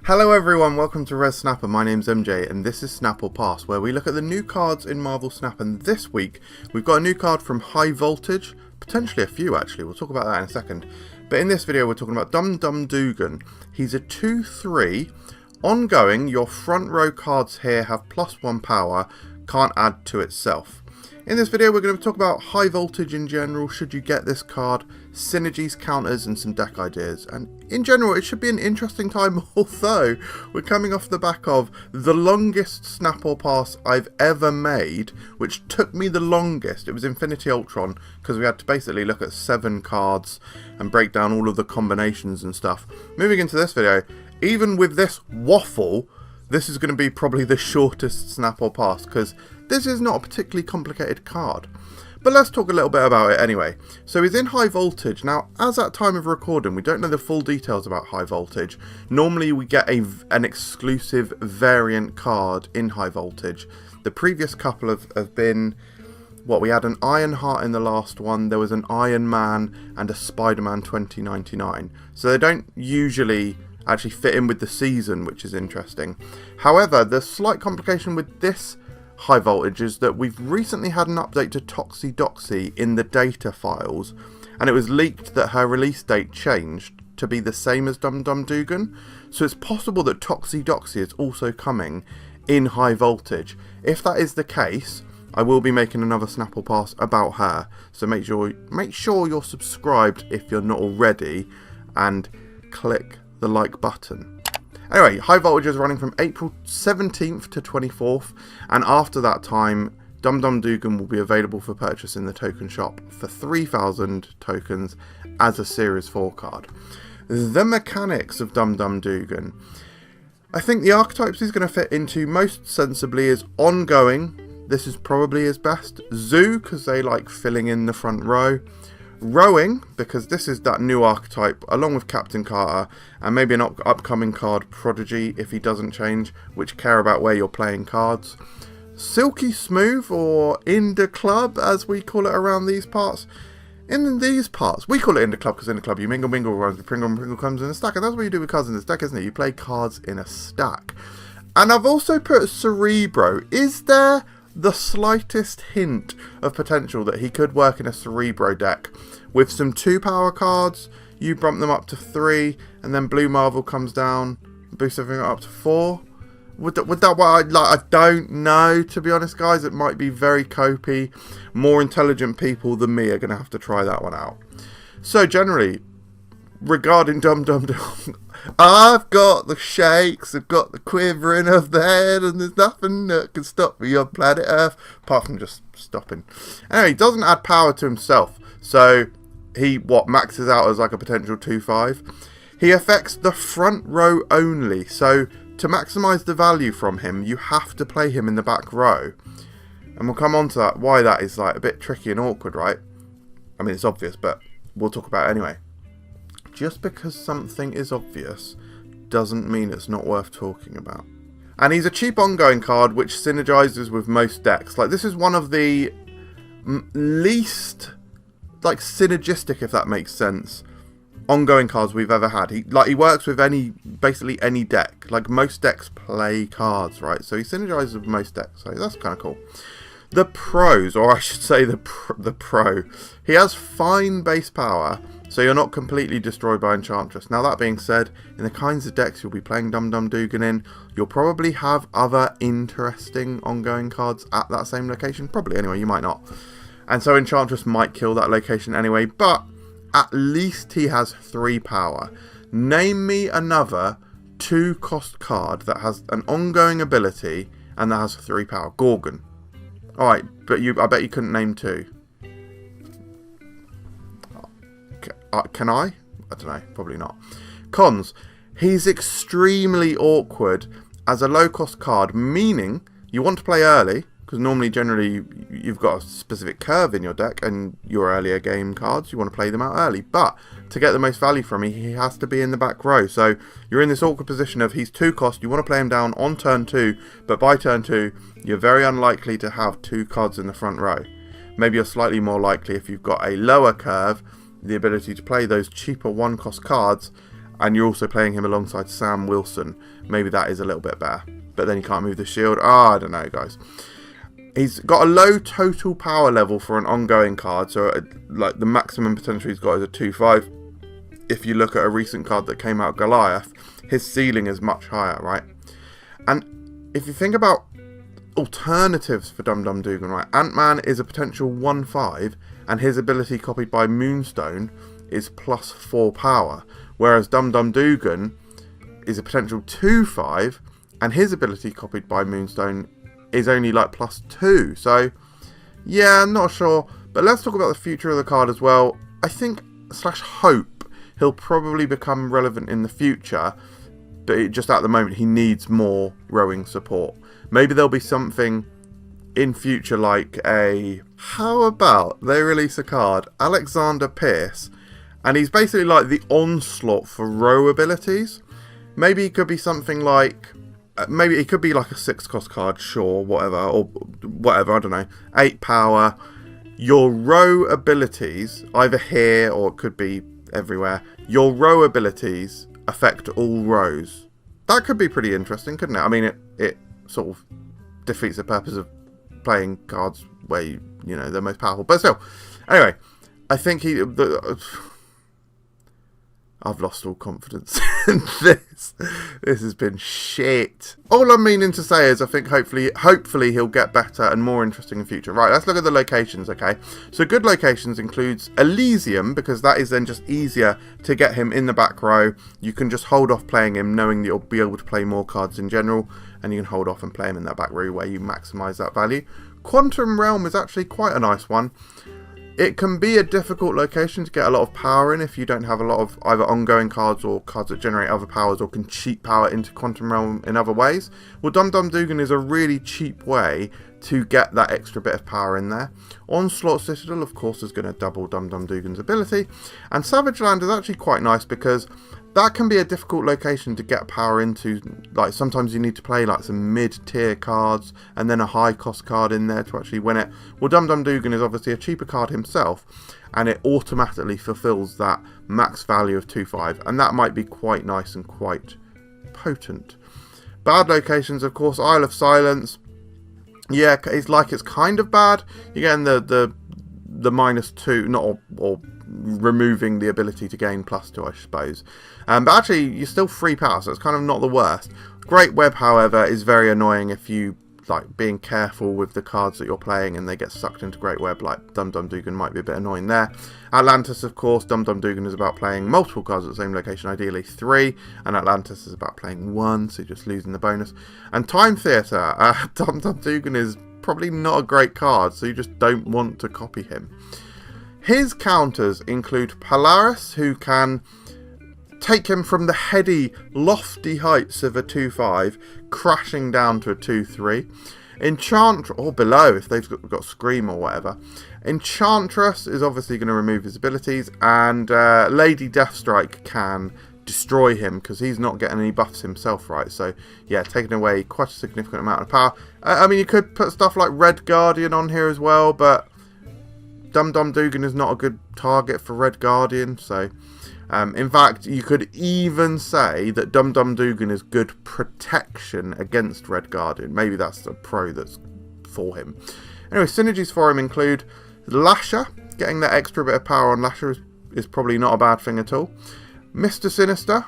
Hello everyone, welcome to Res Snapper. My name's MJ and this is Snap or Pass, where we look at the new cards in Marvel Snap. And this week we've got a new card from High Voltage, potentially a few actually, we'll talk about that in a second. But in this video we're talking about Dum Dum Dugan. He's a 2/3, ongoing. Your front row cards here have +1 power, can't add to itself. In this video we're going to talk about High Voltage in general, should you get this card, synergies, counters and some deck ideas. And in general it should be an interesting time, although we're coming off the back of the longest Snap or Pass I've ever made, which took me the longest. It was Infinity Ultron, because we had to basically look at 7 cards and break down all of the combinations and stuff. Moving into this video, even with this waffle, this is going to be probably the shortest Snap or Pass, because this is not a particularly complicated card. But let's talk a little bit about it anyway. So he's in High Voltage. Now, as at time of recording, we don't know the full details about High Voltage. Normally we get an exclusive variant card in High Voltage. The previous couple have been, what, we had an Ironheart in the last one, there was an Iron Man and a Spider-Man 2099. So they don't usually actually fit in with the season, which is interesting. However, the slight complication with this High Voltage is that we've recently had an update to Toxie in the data files, and it was leaked that her release date changed to be the same as Dum Dum Dugan. So it's possible that Toxie is also coming in High Voltage. If that is the case, I will be making another Snap or Pass about her. So make sure you're subscribed if you're not already, and click the like button. Anyway, High Voltage is running from April 17th to 24th, and after that time, Dum Dum Dugan will be available for purchase in the token shop for 3,000 tokens as a Series 4 card. The mechanics of Dum Dum Dugan. I think the archetypes he's going to fit into most sensibly is ongoing. This is probably his best. Zoo, because they like filling in the front row. Rowing, because this is that new archetype, along with Captain Carter, and maybe an upcoming card, Prodigy, if he doesn't change, which care about where you're playing cards. Silky Smooth, or Inda Club, as we call it around these parts. In these parts, we call it Inda Club, because in the club you mingle, runs, Pringle comes in a stack, and that's what you do with cards in this deck, isn't it? You play cards in a stack. And I've also put Cerebro. Is there the slightest hint of potential that he could work in a Cerebro deck with some 2 power cards? You bump them up to 3, and then Blue Marvel comes down, boosts everything up to 4. Would that what I don't know, to be honest, guys. It might be very copy. More intelligent people than me are going to have to try that one out. So generally, regarding Dum Dum Dum, I've got the shakes, I've got the quivering of the head, and there's nothing that can stop me on planet Earth, apart from just stopping. Anyway, he doesn't add power to himself, so he, maxes out as like a potential 2/5. He affects the front row only, so to maximise the value from him, you have to play him in the back row. And we'll come on to that, why that is like a bit tricky and awkward, right? I mean, it's obvious, but we'll talk about it anyway. Just because something is obvious doesn't mean it's not worth talking about. And he's a cheap ongoing card which synergizes with most decks. Like, this is one of the least like synergistic, if that makes sense, ongoing cards we've ever had. He works with basically any deck. Like, most decks play cards, right? So he synergizes with most decks. So that's kind of cool. The pros, or I should say the pro. He has fine base power, so you're not completely destroyed by Enchantress. Now, that being said, in the kinds of decks you'll be playing Dum Dum Dugan in, you'll probably have other interesting ongoing cards at that same location. Probably, anyway, you might not. And so Enchantress might kill that location anyway, but at least he has 3 power. Name me another 2-cost card that has an ongoing ability and that has 3 power. Gorgon. Alright, but I bet you couldn't name 2. Can I? I don't know, probably not. Cons. He's extremely awkward as a low-cost card, meaning you want to play early, because normally, generally, you've got a specific curve in your deck, and your earlier game cards, you want to play them out early. But to get the most value from him, he has to be in the back row. So you're in this awkward position of he's 2 cost, you want to play him down on turn 2, but by turn 2, you're very unlikely to have 2 cards in the front row. Maybe you're slightly more likely if you've got a lower curve, the ability to play those cheaper 1-cost cards, and you're also playing him alongside Sam Wilson, maybe that is a little bit better. But then you can't move the shield. I don't know, guys. He's got a low total power level for an ongoing card, so like the maximum potential he's got is a 2/5. If you look at a recent card that came out, Goliath, his ceiling is much higher, right? And if you think about alternatives for Dum Dum Dugan, right? Ant-Man is a potential 1/5, and his ability copied by Moonstone is +4 power, whereas Dum Dum Dugan is a potential 2/5, and his ability copied by Moonstone is only like +2. So yeah, I'm not sure, but let's talk about the future of the card as well. I think / hope he'll probably become relevant in the future, but just at the moment he needs more rowing support. Maybe there'll be something in future like how about they release a card, Alexander Pierce, and he's basically like the onslaught for row abilities. Maybe it could be something like, maybe it could be like a 6-cost card, sure, whatever, or whatever, I don't know, 8 power. Your row abilities, either here or it could be everywhere, your row abilities affect all rows. That could be pretty interesting, couldn't it? I mean, it sort of defeats the purpose of playing cards where you know they're most powerful, but still. Anyway, I think I've lost all confidence in this. This has been shit. All I'm meaning to say is I think hopefully he'll get better and more interesting in future. Right, let's look at the locations, okay? So good locations includes Elysium, because that is then just easier to get him in the back row. You can just hold off playing him knowing that you'll be able to play more cards in general, and you can hold off and play him in that back row where you maximise that value. Quantum Realm is actually quite a nice one. It can be a difficult location to get a lot of power in if you don't have a lot of either ongoing cards or cards that generate other powers or can cheat power into Quantum Realm in other ways. Well, Dum Dum Dugan is a really cheap way to get that extra bit of power in there. Onslaught Citadel, of course, is going to double Dum Dum Dugan's ability. And Savage Land is actually quite nice because that can be a difficult location to get power into. Like, sometimes you need to play like some mid-tier cards and then a high-cost card in there to actually win it. Well, Dum Dum Dugan is obviously a cheaper card himself, and it automatically fulfills that max value of 2/5, and that might be quite nice and quite potent. Bad locations, of course, Isle of Silence. Yeah, it's kind of bad. You're getting the -2, not or removing the ability to gain +2, I suppose. But actually, you're still 3 power, so it's kind of not the worst. Great Web, however, is very annoying if you like being careful with the cards that you're playing and they get sucked into Great Web. Like Dum Dum Dugan might be a bit annoying there. Atlantis, of course, Dum Dum Dugan is about playing multiple cards at the same location, ideally 3, and Atlantis is about playing 1, so you're just losing the bonus. And Time Theater, Dum Dum Dugan is probably not a great card, so you just don't want to copy him. His counters include Polaris, who can take him from the heady, lofty heights of a 2/5, crashing down to a 2/3. Enchantress, or below if they've got Scream or whatever. Enchantress is obviously going to remove his abilities, and Lady Deathstrike can destroy him because he's not getting any buffs himself, right? So yeah, taking away quite a significant amount of power. I mean, you could put stuff like Red Guardian on here as well, but Dum Dum Dugan is not a good target for Red Guardian, so in fact, you could even say that Dum Dum Dugan is good protection against Red Guardian. Maybe that's a pro that's for him. Anyway, synergies for him include Lasher. Getting that extra bit of power on Lasher is probably not a bad thing at all. Mr. Sinister,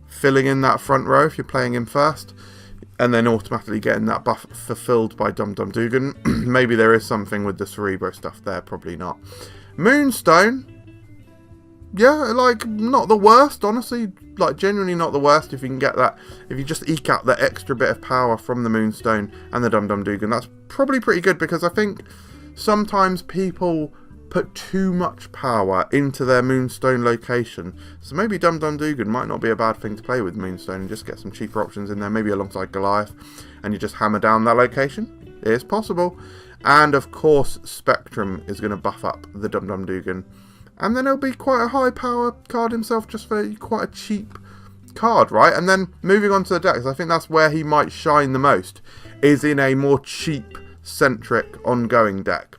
filling in that front row if you're playing him first, and then automatically getting that buff fulfilled by Dum Dum Dugan. Maybe there is something with the Cerebro stuff there, probably not. Moonstone. Yeah, like, not the worst, honestly. Like, genuinely not the worst if you can get that. If you just eke out that extra bit of power from the Moonstone and the Dum Dum Dugan, that's probably pretty good, because I think sometimes people put too much power into their Moonstone location. So maybe Dum Dum Dugan might not be a bad thing to play with Moonstone and just get some cheaper options in there, maybe alongside Goliath, and you just hammer down that location. It is possible. And, of course, Spectrum is going to buff up the Dum Dum Dugan. And then it'll be quite a high power card himself, just for quite a cheap card, right? And then moving on to the decks, I think that's where he might shine the most, is in a more cheap centric ongoing deck.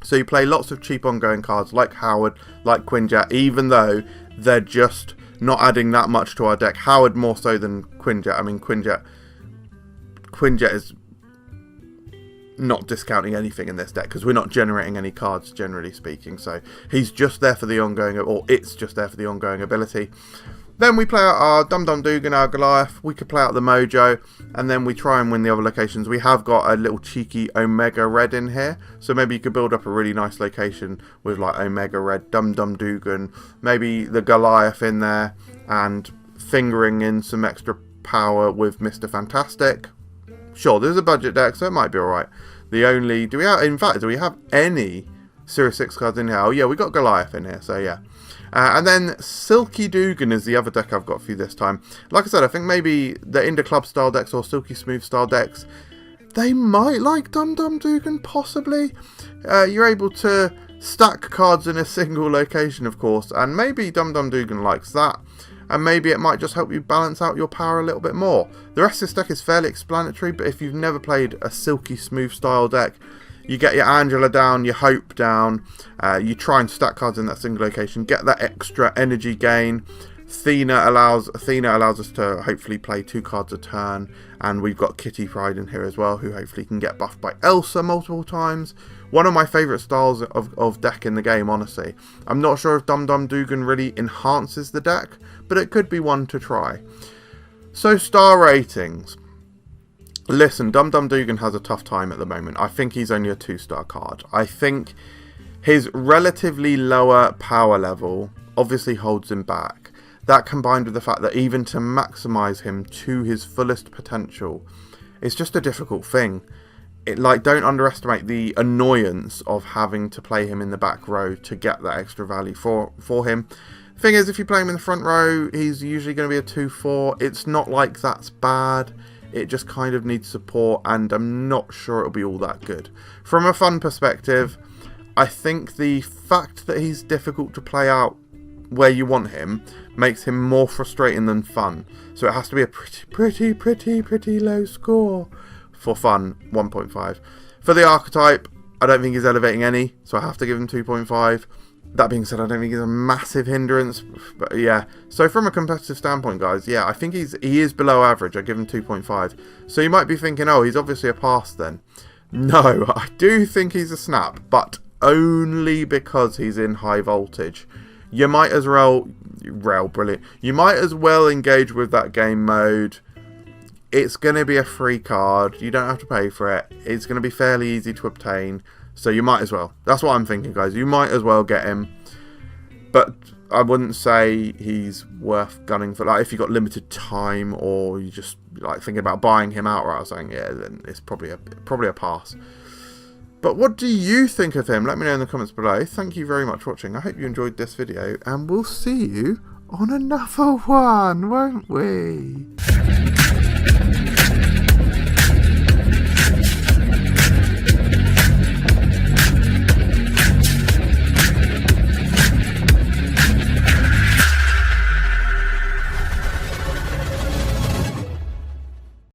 So you play lots of cheap ongoing cards like Howard, like Quinjet, even though they're just not adding that much to our deck. Howard more so than Quinjet. I mean, Quinjet is not discounting anything in this deck because we're not generating any cards, generally speaking. So he's just there for the ongoing, or it's just there for the ongoing ability. Then we play out our Dum Dum Dugan, our Goliath. We could play out the Mojo, and then we try and win the other locations. We have got a little cheeky Omega Red in here, so maybe you could build up a really nice location with like Omega Red, Dum Dum Dugan, maybe the Goliath in there, and fingering in some extra power with Mr. Fantastic. Sure, there's a budget deck, so it might be alright. Do we have any Series 6 cards in here? Oh yeah, we got Goliath in here, so yeah. And then Silky Dugan is the other deck I've got for you this time. Like I said, I think maybe the Inda Club style decks or Silky Smooth style decks, they might like Dum Dum Dugan, possibly. You're able to stack cards in a single location, of course, and maybe Dum Dum Dugan likes that. And maybe it might just help you balance out your power a little bit more. The rest of this deck is fairly explanatory, but if you've never played a Silky Smooth style deck, you get your Angela down, your Hope down, you try and stack cards in that single location, get that extra energy gain. Athena allows us to hopefully play 2 cards a turn, and we've got Kitty Pryde in here as well, who hopefully can get buffed by Elsa multiple times. One of my favourite styles of deck in the game, honestly. I'm not sure if Dum Dum Dugan really enhances the deck, but it could be one to try. So, star ratings. Listen, Dum Dum Dugan has a tough time at the moment. I think he's only a 2-star card. I think his relatively lower power level obviously holds him back. That combined with the fact that even to maximise him to his fullest potential, it's just a difficult thing. Don't underestimate the annoyance of having to play him in the back row to get that extra value for him. Thing is, if you play him in the front row, he's usually going to be a 2-4. It's not like that's bad. It just kind of needs support, and I'm not sure it'll be all that good. From a fun perspective, I think the fact that he's difficult to play out where you want him makes him more frustrating than fun. So it has to be a pretty low score for fun, 1.5. For the archetype, I don't think he's elevating any, so I have to give him 2.5. That being said, I don't think he's a massive hindrance, but yeah. So from a competitive standpoint, guys, yeah, I think he is below average. I give him 2.5. So you might be thinking, oh, he's obviously a pass then. No, I do think he's a snap, but only because he's in high voltage. You might as well, brilliant. You might as well engage with that game mode. It's going to be a free card. You don't have to pay for it. It's going to be fairly easy to obtain. So you might as well. That's what I'm thinking, guys. You might as well get him. But I wouldn't say he's worth gunning for. Like, if you've got limited time or you just like thinking about buying him outright, I was saying, yeah, then it's probably a pass. But what do you think of him? Let me know in the comments below. Thank you very much for watching. I hope you enjoyed this video, and we'll see you on another one, won't we?